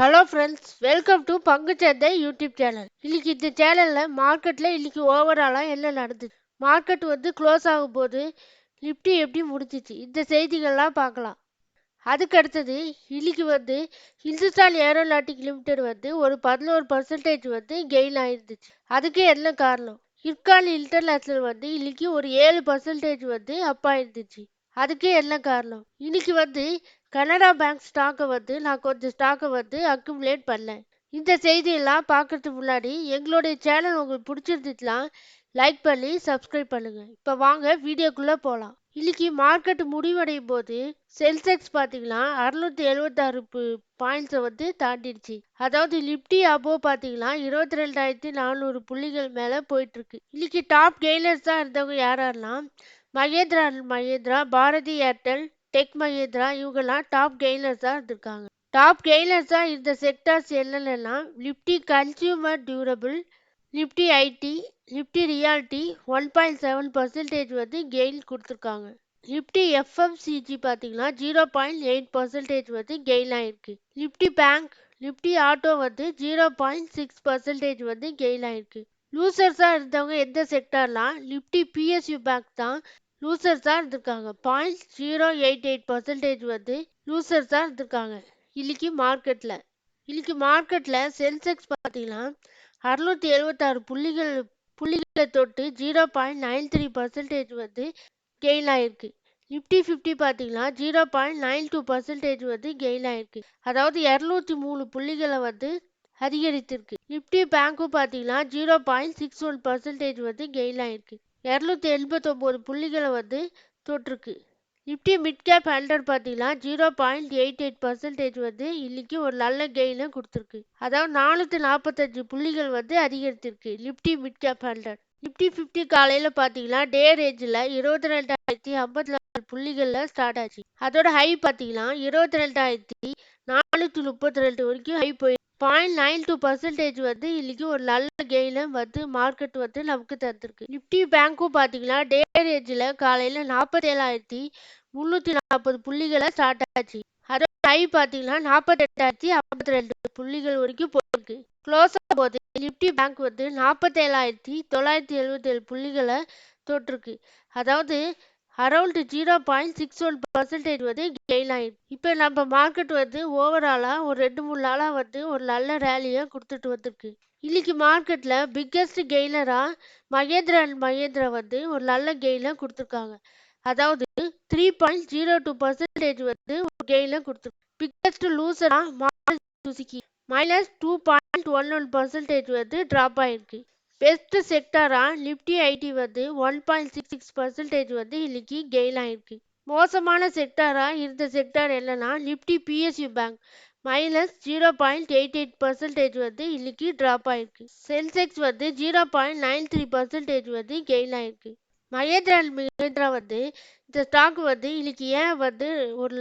Hello friends, welcome to பங்குச்சந்தை YouTube channel. இன்னைக்கு இந்த சேனலில் மார்க்கெட்டில் இன்னைக்கு ஓவராலாக என்ன நடந்துச்சு, மார்க்கெட் க்ளோஸ் ஆகும் போது நிஃப்டி எப்படி முடிஞ்சிச்சு, இந்த செய்திகள்லாம் பார்க்கலாம். அதுக்கு அடுத்தது இன்னைக்கு ஹிந்துஸ்தான் ஏரோநாட்டிக் லிமிடெட் ஒரு 11% கெயின் ஆயிருந்துச்சு. அதுக்கு என்ன காரணம்? இர்கான் இன்டர்நேஷனல் இன்னைக்கு ஒரு 7% அப் ஆயிருந்துச்சு. அதுக்கு என்ன காரணம்? இன்னைக்கு கனரா பேங்க் ஸ்டாக்கை நான் கொஞ்சம் ஸ்டாக்கை அக்குமுலேட் பண்ணேன். இந்த செய்தியெல்லாம் பார்க்கறதுக்கு முன்னாடி எங்களுடைய சேனல் உங்களுக்கு பிடிச்சிருந்துச்சுன்னா லைக் பண்ணி சப்ஸ்கிரைப் பண்ணுங்க. இப்போ வாங்க வீடியோக்குள்ளே போகலாம். இன்னைக்கு மார்க்கெட் முடிவடையும் போது சென்செக்ஸ் பார்த்தீங்கன்னா 676 பாயிண்ட்ஸை தாண்டிடுச்சு. அதாவது நிப்டி அபோ பார்த்தீங்கன்னா 22,400 புள்ளிகள் மேலே போயிட்டு இருக்கு. இன்னைக்கு டாப் கெய்னர்ஸ் தான் இருந்தவங்க யாராருன்னா மகேந்திரா அண்ட் மகேந்திரா, பாரதி ஏர்டெல், டெக் மகேந்திரா இவங்கெல்லாம் டாப் கெய்னர்ஸாக இருந்திருக்காங்க. டாப் கெய்னர்ஸாக இருந்த செக்டார்ஸ் என்னென்னா Nifty consumer durable, Nifty IT, Nifty realty 1.7% gain கொடுத்துருக்காங்க. நிப்டி எஃப்எம்சிஜி பார்த்தீங்கன்னா 0.8% கெயின் ஆயிருக்கு. Nifty bank, Nifty auto 0.6% gain ஆயிருக்கு. லூசர்ஸாக இருந்தவங்க எந்த செக்டார்லாம் நிப்டி பிஎஸ்யூ பேங்க் தான் லூசர்ஸாக இருந்திருக்காங்க. 0.88% லூசர்ஸாக இருந்திருக்காங்க. இன்னைக்கு மார்க்கெட்டில் சென்செக்ஸ் பார்த்தீங்கன்னா 676 புள்ளிகளை தொட்டு 0.93% கெயின் ஆயிருக்கு. நிப்டி 50 பார்த்தீங்கன்னா 0.92% கெயின் ஆயிருக்கு. அதாவது 203 புள்ளிகளை அதிகரித்திருக்கு. நிப்டி பேங்க்கும் பார்த்தீங்கன்னா 0.61% கெயின் ஆயிருக்கு. 289 புள்ளிகளை தொட்டிருக்கு. நிப்டி மிட் கேப் 100 பார்த்தீங்கன்னா 0.88% இன்னைக்கு ஒரு நல்ல கெயினை கொடுத்துருக்கு. அதாவது 445 புள்ளிகள் அதிகரித்திருக்கு நிப்டி மிட் கேப் 100. நிப்டி 50 காலையில் பார்த்தீங்கன்னா டே ரேஞ்சில் 22,054 புள்ளிகளில் ஸ்டார்ட் ஆச்சு. அதோட ஹை பார்த்தீங்கன்னா 22,432 வரைக்கும் ஹை போய் 0.92% இன்னைக்கு ஒரு நல்ல கெயினை மார்க்கெட் நமக்கு தந்திருக்கு. நிப்டி பேங்க்கும் பார்த்தீங்கன்னா டே ரேஞ்சில் காலையில் 47,340 புள்ளிகளை ஸ்டார்ட் ஆச்சு. அதோட ஹை பார்த்தீங்கன்னா 48,052 புள்ளிகள் வரைக்கும் போயிருக்கு. க்ளோஸ் ஆகும் போது நிப்டி பேங்க் 47,977 புள்ளிகளை தொட்டிருக்கு. அதாவது அரௌண்ட் 0.61% கெயின் ஆயிருக்கு. இப்போ நம்ம மார்க்கெட் ஓவராலாக ஒரு 2-3 நாளாக ஒரு நல்ல ரேலியை கொடுத்துட்டு வந்திருக்கு. இன்னைக்கு மார்க்கெட்டில் பிக்கெஸ்ட் கெய்னராக மகேந்திரா அண்ட் மகேந்திரா ஒரு நல்ல கெயினை கொடுத்துருக்காங்க. அதாவது 3.02% ஒரு கெயினை கொடுத்துருக்கு. பிக்கெஸ்ட் லூசராக மாருதி சுசுகி -2.11% ட்ராப் ஆயிருக்கு. பெஸ்ட் செக்டாரா நிப்டி ஐடி 1.66% இன்னைக்கு கெயின் ஆயிருக்கு. மோசமான செக்டாரா இருந்த செக்டார் என்னன்னா நிப்டி பிஎஸ்யூ பேங்க் -0.88% இன்னைக்கு ட்ராப் ஆயிருக்கு. சென்செக்ஸ் 0.93% கெயின் ஆயிருக்கு. மகேந்திரா இந்த ஸ்டாக் இன்னைக்கு ஏன் ஒரு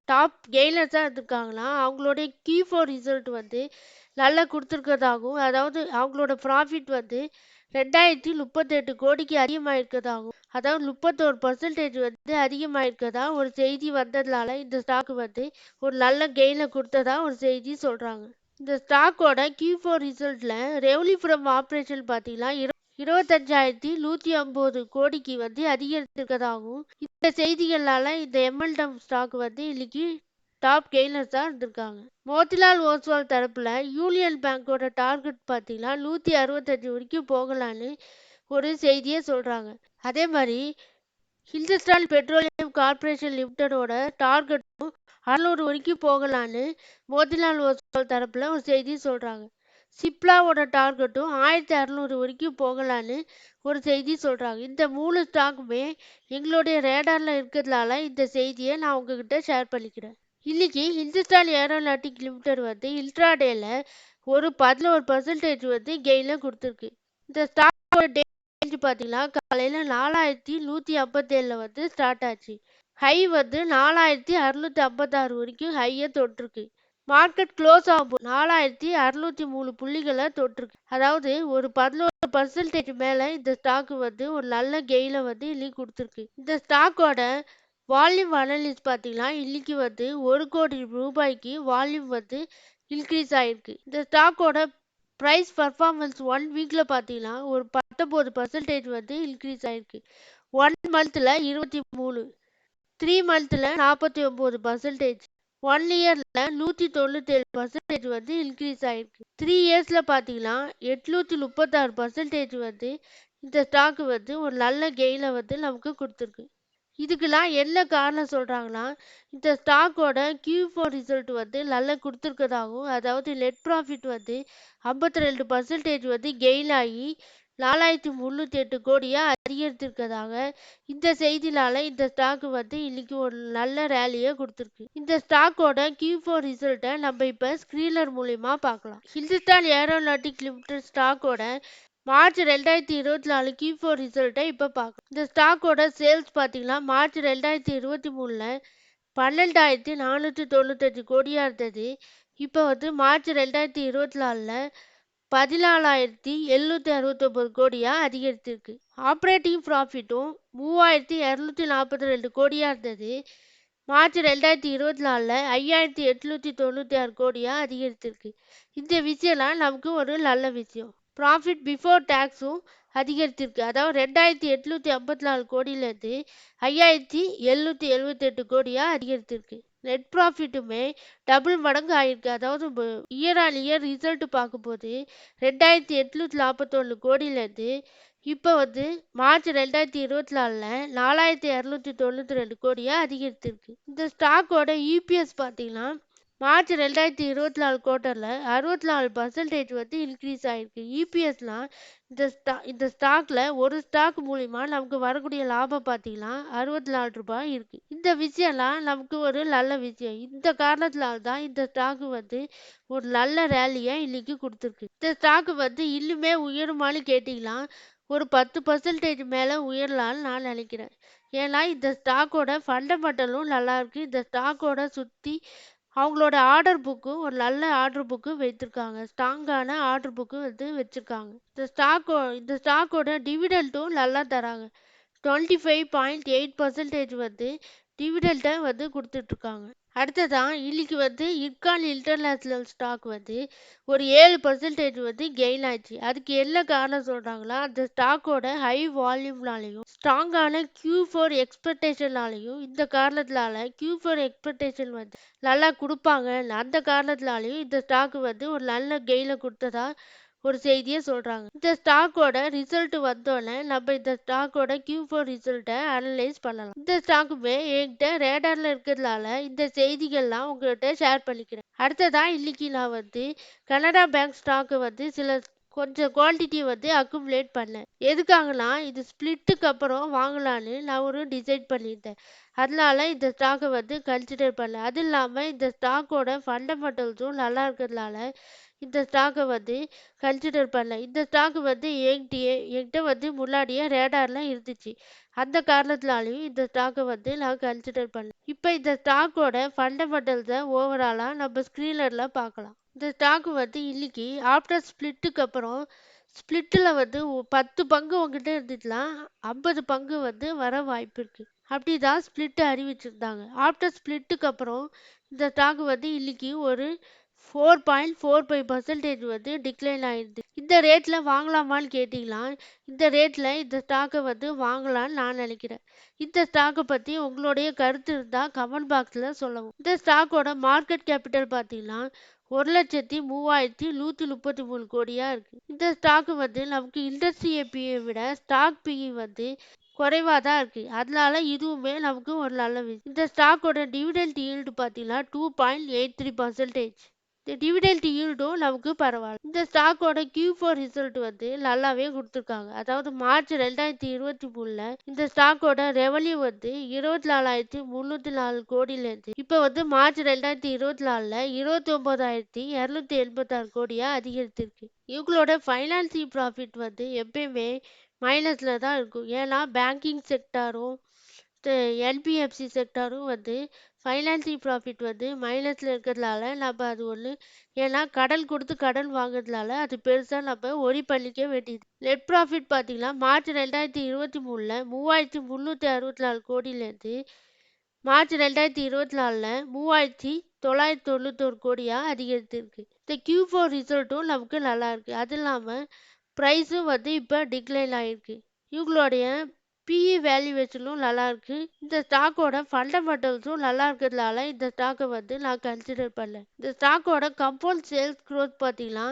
டாப் கெய்னர்ஸாக இருந்திருக்காங்கன்னா அவங்களுடைய Q4 ரிசல்ட் நல்லா கொடுத்துருக்கதாகவும், அதாவது அவங்களோட ப்ராஃபிட் 2038 கோடிக்கு அதிகமாக இருக்கிறதாகவும், அதாவது 31% அதிகமாக இருக்கிறதா ஒரு செய்தி வந்ததுனால இந்த ஸ்டாக் ஒரு நல்ல கெயினை கொடுத்ததா ஒரு செய்தி சொல்கிறாங்க. இந்த ஸ்டாக்கோட Q4 ரிசல்ட்டில் ரெவன்யூ ஃப்ரம் ஆப்ரேஷன் பார்த்தீங்கன்னா 25,150 கோடிக்கு அதிகரித்திருக்கதாகவும், இந்த செய்திகளால இந்த எம்எல்டம் ஸ்டாக் இன்னைக்கு டாப் கெய்னர்ஸாக இருந்திருக்காங்க. மோதிலால் ஓஸ்வால் தரப்புல யூனியன் பேங்கோட டார்கெட் பார்த்தீங்கன்னா 165 வரைக்கும் போகலான்னு ஒரு செய்தியை சொல்றாங்க. அதே மாதிரி ஹிந்துஸ்தான் பெட்ரோலியம் கார்பரேஷன் லிமிடெடோட டார்கெட்டும் 600 வரைக்கும் போகலான்னு மோதிலால் ஓஸ்வால் தரப்புல ஒரு செய்தி சொல்றாங்க. சிப்லாவோட டார்கெட்டும் 1600 வரைக்கும் போகலான்னு ஒரு செய்தி சொல்கிறாங்க. இந்த 3 ஸ்டாக்குமே எங்களுடைய ரேடாரில் இருக்கிறதுனால இந்த செய்தியை நான் உங்ககிட்ட ஷேர் பண்ணிக்கிறேன். இன்னைக்கு ஹிந்துஸ்தான் ஏரோநாட்டிக் லிமிடெட் இன்ட்ராடேல ஒரு 11% கெயினில் கொடுத்துருக்கு. இந்த ஸ்டாக்கோட டே ரேஞ்ச் பார்த்தீங்கன்னா காலையில் 4,157 ஸ்டார்ட் ஆச்சு. ஹை 4,656 வரைக்கும் ஹையை தொட்டிருக்கு. மார்க்கெட் க்ளோஸ் ஆகும் 4,603 புள்ளிகளை தொட்டிருக்கு. அதாவது ஒரு 11% மேலே இந்த ஸ்டாக் ஒரு நல்ல கெயினை இன்னைக்கு கொடுத்துருக்கு. இந்த ஸ்டாக்கோட வால்யூம் அனலிஸ்ட் பார்த்தீங்கன்னா இன்னைக்கு 1 கோடி ரூபாய்க்கு வால்யூம் இன்க்ரீஸ் ஆயிருக்கு. இந்த ஸ்டாக்கோட ப்ரைஸ் பர்ஃபார்மன்ஸ் 1 வீக்ல பார்த்தீங்கன்னா ஒரு 19% வந்து இன்க்ரீஸ் ஆயிருக்கு. 1 மந்த்ல 23, 3 மந்த்ல 49%, 1 இயர்ல 197% வந்து இன்க்ரீஸ் ஆயிருக்கு. 3 இயர்ஸ்ல பார்த்தீங்கன்னா 836% வந்து இந்த ஸ்டாக் வந்து ஒரு நல்ல கெயினை வந்து நமக்கு கொடுத்துருக்கு. இதுக்கெல்லாம் என்ன காரணம் சொல்றாங்கன்னா, இந்த ஸ்டாக்கோட Q4 ரிசல்ட் வந்து நல்லா கொடுத்துருக்கதாகவும், அதாவது நெட் ப்ராஃபிட் வந்து 52% வந்து கெயின் ஆகி 4308 கோடியா அதிகரித்திருக்கதாக இந்த செய்தினால இந்த ஸ்டாக் வந்து இன்னைக்கு ஒரு நல்ல ரேலியை கொடுத்துருக்கு. இந்த ஸ்டாக்கோட Q4 ரிசல்ட்டை நம்ம இப்போ ஸ்க்ரீனர் மூலியமா பார்க்கலாம். ஹிந்துஸ்தான் ஏரோநாட்டிக் லிமிடெட் ஸ்டாக்கோட மார்ச் 2024 Q4 ரிசல்ட்டை இப்போ பார்க்கலாம். இந்த ஸ்டாக்கோட சேல்ஸ் பார்த்தீங்கன்னா மார்ச் 2023ல் 12,495 கோடியாக இருந்தது. இப்போ வந்து மார்ச் 2024ல் 14,769 கோடியாக அதிகரித்திருக்கு. ஆப்ரேட்டிங் ப்ராஃபிட்டும் 3,242 கோடியாக இருந்தது. மார்ச் 2024ல் 5,896 கோடியாக அதிகரித்திருக்கு. இந்த விஷயம்லாம் நமக்கு ஒரு நல்ல விஷயம். ப்ராஃபிட் பிஃபோர் டேக்ஸும் அதிகரித்திருக்கு. அதாவது 2,854 கோடியிலேருந்து 5,778 கோடியாக அதிகரித்திருக்கு. நெட் ப்ராஃபிட்டுமே டபுள் மடங்கு ஆயிருக்கு. அதாவது இயர் ஆன் இயர் ரிசல்ட் பார்க்கும்போது 2,841 கோடியிலேருந்து இப்போ வந்து மார்ச் 2024ல் 4,292 கோடியாக அதிகரித்திருக்கு. இந்த ஸ்டாக்கோட இபிஎஸ் பார்த்தீங்கன்னா மார்ச் 2024 குவார்ட்டரில் 64% வந்து இன்க்ரீஸ் ஆகிருக்கு. இபிஎஸ்லாம் இந்த ஸ்டாக்ல ஒரு ஸ்டாக் மூலிமா நமக்கு வரக்கூடிய லாபம் பார்த்தீங்கன்னா 64 ரூபாய் இருக்கு. இந்த விஷயம்லாம் நமக்கு ஒரு நல்ல விஷயம். இந்த காரணத்தினால தான் இந்த ஸ்டாக் வந்து ஒரு நல்ல ரேலியை இன்னைக்கு கொடுத்துருக்கு. இந்த ஸ்டாக் வந்து இன்னுமே உயருமான்னு கேட்டிங்கன்னா ஒரு 10% மேலே உயரலான்னு நான் நினைக்கிறேன். ஏன்னா இந்த ஸ்டாக்கோட ஃபண்டமெண்டலும் நல்லா இருக்கு. இந்த ஸ்டாக்கோட சுற்றி அவங்களோட ஆர்டர் புக்கு ஒரு நல்ல ஆர்டர் புக்கு வைத்திருக்காங்க. ஸ்ட்ராங்கான ஆர்டர் புக்கு வந்து வச்சுருக்காங்க. இந்த ஸ்டாக்கோட டிவிடெண்ட்டும் நல்லா தராங்க. 25.8% வந்து டிவிடெண்ட்டை வந்து கொடுத்துட்ருக்காங்க. அடுத்ததான் இன்னைக்கு வந்து இர்கான் இன்டர்நேஷ்னல் ஸ்டாக் வந்து ஒரு 7% வந்து கெயின் ஆச்சு. அதுக்கு என்ன காரணம் சொல்கிறாங்களா, அந்த ஸ்டாக்கோட ஹை வால்யூம்னாலையும் ஸ்ட்ராங்கான Q4 எக்ஸ்பெக்டேஷன்னாலையும் இந்த காரணத்தினால Q4 எக்ஸ்பெக்டேஷன் வந்து நல்லா கொடுப்பாங்க. அந்த காரணத்தினாலையும் இந்த ஸ்டாக் வந்து ஒரு நல்ல கெயினை கொடுத்ததா ஒரு செய்தியை சொல்கிறாங்க. இந்த ஸ்டாக்கோட ரிசல்ட் வந்தோடனே நம்ம இந்த ஸ்டாக்கோட Q4 ரிசல்ட்டை அனலைஸ் பண்ணலாம். இந்த ஸ்டாக்குமே என்கிட்ட ரேடாரில் இருக்கிறதுனால இந்த செய்திகள்லாம் உங்கள்கிட்ட ஷேர் பண்ணிக்கிறேன். அடுத்ததான் இன்னைக்கு நான் வந்து கனரா பேங்க் ஸ்டாக்கை வந்து கொஞ்சம் குவான்டிட்டி வந்து அக்குமுலேட் பண்ணேன். எதுக்காகனா இது ஸ்பிளிட்டுக்கு அப்புறம் வாங்கலான்னு நான் ஒரு டிசைட் பண்ணியிருந்தேன். அதனால இந்த ஸ்டாக்கை வந்து கன்சிடர் பண்ணேன். அது இல்லாமல் இந்த ஸ்டாக்கோட ஃபண்டமெண்டல்ஸும் நல்லா இருக்கிறதுனால இந்த ஸ்டாக்கை வந்து கன்சிடர் பண்ணேன். இந்த ஸ்டாக் வந்து என்கிட்ட வந்து முன்னாடியே ரேடாரில் இருந்துச்சு. அந்த காரணத்தினாலையும் இந்த ஸ்டாக்கை வந்து நான் கன்சிடர் பண்ணேன். இப்போ இந்த ஸ்டாக்கோட ஃபண்டமெண்டல்ஸை ஓவராலாக நம்ம ஸ்க்ரீனரில் பார்க்கலாம். இந்த ஸ்டாக் வந்து இன்னைக்கு ஆஃப்டர் ஸ்பிளிட்டுக்கு அப்புறம் ஸ்பிளிட்டில் வந்து 10 பங்கு உங்ககிட்ட இருந்துச்சுன்னா 50 பங்கு வந்து வர வாய்ப்பு இருக்குது. அப்படி தான் ஸ்பிளிட்டு அறிவிச்சிருந்தாங்க. ஆஃப்டர் ஸ்பிளிட்டுக்கு அப்புறம் இந்த ஸ்டாக் வந்து இன்னைக்கு ஒரு 4.45% வந்து டிக்ளைன் ஆயிடுது. இந்த ரேட்டில் வாங்கலாமான்னு கேட்டிங்கன்னா இந்த ரேட்டில் இந்த ஸ்டாக்கை வந்து வாங்கலான்னு நான் நினைக்கிறேன். இந்த ஸ்டாக்கை பற்றி உங்களுடைய கருத்து இருந்தால் கமெண்ட் பாக்ஸில் சொல்லவும். இந்த ஸ்டாக்கோட மார்க்கெட் கேபிட்டல் பார்த்தீங்கன்னா 1,03,133 கோடியாக இருக்குது. இந்த ஸ்டாக்கு வந்து நமக்கு இண்டஸ்ட்ரி பிஇயை விட ஸ்டாக் பிஇ வந்து குறைவாக தான் இருக்குது. அதனால இதுவுமே நமக்கு ஒரு நல்ல விஷயம். இந்த ஸ்டாக்கோட டிவிடெண்ட் ஈல்டு பார்த்தீங்கன்னா 2.83%. இந்த டிவிடெண்ட் ஈல்டும் நமக்கு பரவாயில்ல. இந்த ஸ்டாக்கோட Q4 ரிசல்ட் வந்து நல்லாவே கொடுத்துருக்காங்க. அதாவது மார்ச் 2023ல் இந்த ஸ்டாக்கோட ரெவன்யூ வந்து 24,304 கோடியிலேருந்து இப்போ வந்து மார்ச் 2024ல் 29,286 கோடியாக அதிகரித்திருக்கு. இவங்களோட ஃபைனான்சிங் ப்ராஃபிட் வந்து எப்பயுமே மைனஸில் தான் இருக்கும். ஏன்னா பேங்கிங் செக்டாரும் என்பிஎஃப்சி செக்டாரும் வந்து ஃபைனான்சிங் ப்ராஃபிட் வந்து மைனஸில் இருக்கிறதுனால நம்ம அது ஒன்று ஏன்னா கடன் கொடுத்து கடன் வாங்குறதுனால அது பெருசாக நம்ம ஒரி பண்ணிக்க வேண்டியது. நெட் ப்ராஃபிட் பார்த்தீங்கன்னா மார்ச் 2023ல் 3,364 கோடியிலேருந்து மார்ச் 2024ல் 991 கோடியா அதிகரித்திருக்கு. இந்த Q4 ரிசல்ட்டும் நமக்கு நல்லா இருக்கு. அது இல்லாம ப்ரைஸும் வந்து இப்போ டிக்ளைன் ஆயிருக்கு. இவங்களுடைய பிஇ வேல்யூவேஷனும் நல்லா இருக்கு. இந்த ஸ்டாக்கோட ஃபண்டமெண்டல்ஸும் நல்லா இருக்கிறதுனால இந்த ஸ்டாக்கை வந்து நான் கன்சிடர் பண்ணேன். இந்த ஸ்டாக்கோட கம்பவுண்ட் சேல்ஸ் க்ரோத் பார்த்தீங்கன்னா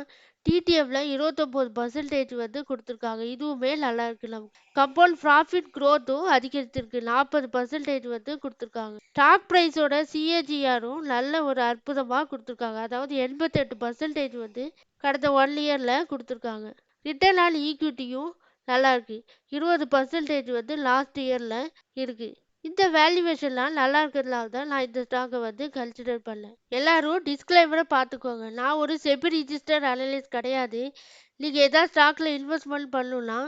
டிடிஎஃப்ல 29% வந்து கொடுத்துருக்காங்க. இதுவுமே நல்லா இருக்கு. நமக்கு கம்பவுண்ட் ப்ராஃபிட் க்ரோத்தும் அதிகரித்திருக்கு. 40% வந்து கொடுத்துருக்காங்க. ஸ்டாக் ப்ரைஸோட சிஏஜிஆரும் நல்ல ஒரு அற்புதமாக கொடுத்துருக்காங்க. அதாவது 88% வந்து கடந்த 1 இயர்ல கொடுத்துருக்காங்க. ரிட்டர்ன் ஆன் ஈக்விட்டியும் நல்லா இருக்கு. 20% வந்து லாஸ்ட் இயர்ல இருக்கு. இந்த வேல்யூவேஷன்லாம் நல்லா இருக்கிறதுனால தான் நான் இந்த ஸ்டாக்கை வந்து கன்சிடர் பண்ணேன். எல்லாரும் டிஸ்க்ளைமரை பார்த்துக்கோங்க. நான் ஒரு செபி ரிஜிஸ்டர்ட் அனலிஸ்ட் கிடையாது. நீங்கள் எதாவது ஸ்டாக்கில் இன்வெஸ்ட்மெண்ட் பண்ணணும்னா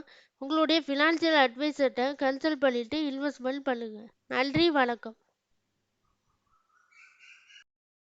உங்களுடைய ஃபினான்ஷியல் அட்வைசர்கிட்ட கன்சல்ட் பண்ணிவிட்டு இன்வெஸ்ட்மெண்ட் பண்ணுங்கள். நன்றி, வணக்கம்.